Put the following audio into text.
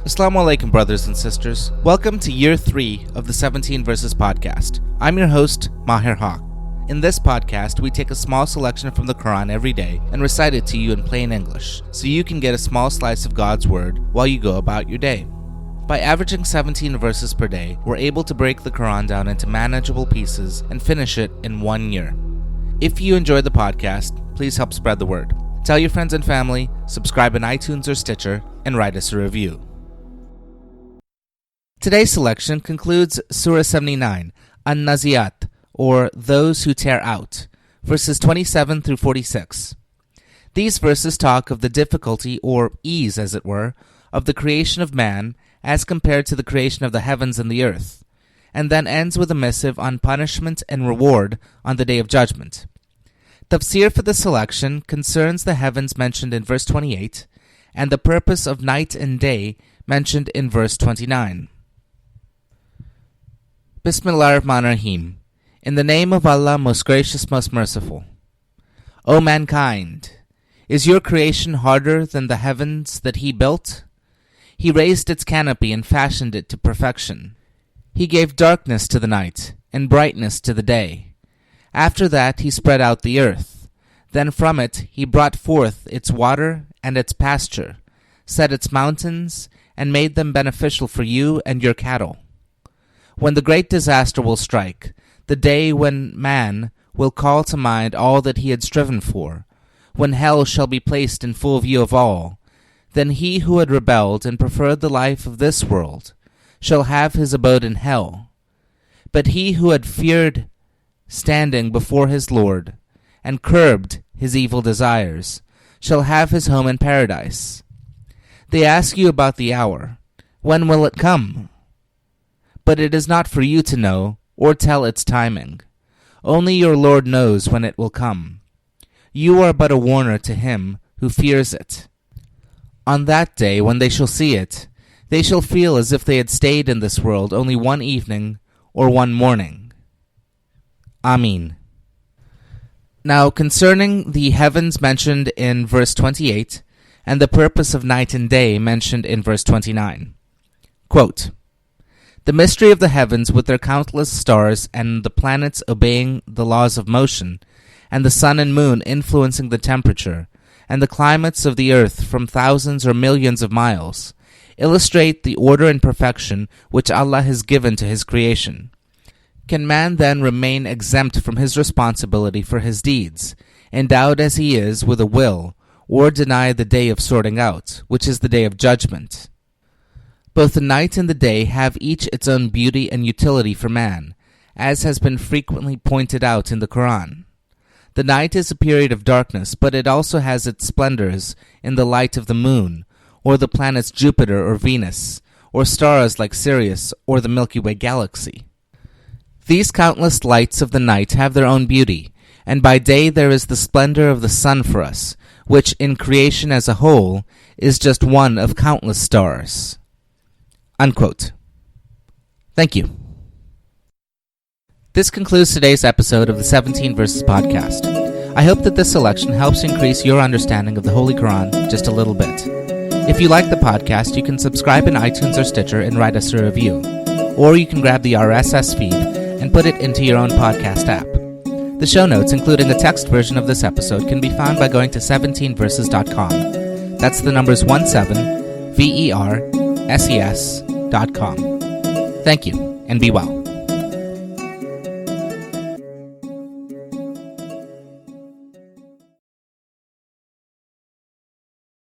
As-salaam wa-alaikum, brothers and sisters. Welcome to Year 3 of the 17 Verses podcast. I'm your host, Maher Haq. In this podcast, we take a small selection from the Quran every day and recite it to you in plain English, so you can get a small slice of God's Word while you go about your day. By averaging 17 verses per day, we're able to break the Quran down into manageable pieces and finish it in 1 year. If you enjoyed the podcast, please help spread the word. Tell your friends and family, subscribe in iTunes or Stitcher, and write us a review. Today's selection concludes Surah 79, An-Nazi'at, or Those Who Tear Out, verses 27 through 46. These verses talk of the difficulty, or ease as it were, of the creation of man as compared to the creation of the heavens and the earth, and then ends with a missive on punishment and reward on the Day of Judgment. Tafseer for the selection concerns the heavens mentioned in verse 28 and the purpose of night and day mentioned in verse 29. Bismillahirrahmanirrahim. In the name of Allah, most gracious, most merciful. O mankind, is your creation harder than the heavens that He built? He raised its canopy and fashioned it to perfection. He gave darkness to the night and brightness to the day. After that He spread out the earth. Then from it He brought forth its water and its pasture, set its mountains, and made them beneficial for you and your cattle. When the great disaster will strike, the day when man will call to mind all that he had striven for, when hell shall be placed in full view of all, then he who had rebelled and preferred the life of this world shall have his abode in hell. But he who had feared standing before his Lord and curbed his evil desires shall have his home in paradise. They ask you about the hour. When will it come? But it is not for you to know or tell its timing. Only your Lord knows when it will come. You are but a warner to him who fears it. On that day, when they shall see it, they shall feel as if they had stayed in this world only one evening or one morning. Ameen. Now, concerning the heavens mentioned in verse 28 and the purpose of night and day mentioned in verse 29. Quote, the mystery of the heavens with their countless stars and the planets obeying the laws of motion, and the sun and moon influencing the temperature, and the climates of the earth from thousands or millions of miles, illustrate the order and perfection which Allah has given to His creation. Can man then remain exempt from his responsibility for his deeds, endowed as he is with a will, or deny the day of sorting out, which is the day of judgment? Both the night and the day have each its own beauty and utility for man, as has been frequently pointed out in the Quran. The night is a period of darkness, but it also has its splendors in the light of the moon, or the planets Jupiter or Venus, or stars like Sirius or the Milky Way galaxy. These countless lights of the night have their own beauty, and by day there is the splendor of the sun for us, which in creation as a whole is just one of countless stars. Unquote. Thank you. This concludes today's episode of the 17 Verses podcast. I hope that this selection helps increase your understanding of the Holy Quran just a little bit. If you like the podcast, you can subscribe in iTunes or Stitcher and write us a review. Or you can grab the RSS feed and put it into your own podcast app. The show notes, including a text version of this episode, can be found by going to 17verses.com. That's the numbers 17, VERSES.com. Thank you, and be well.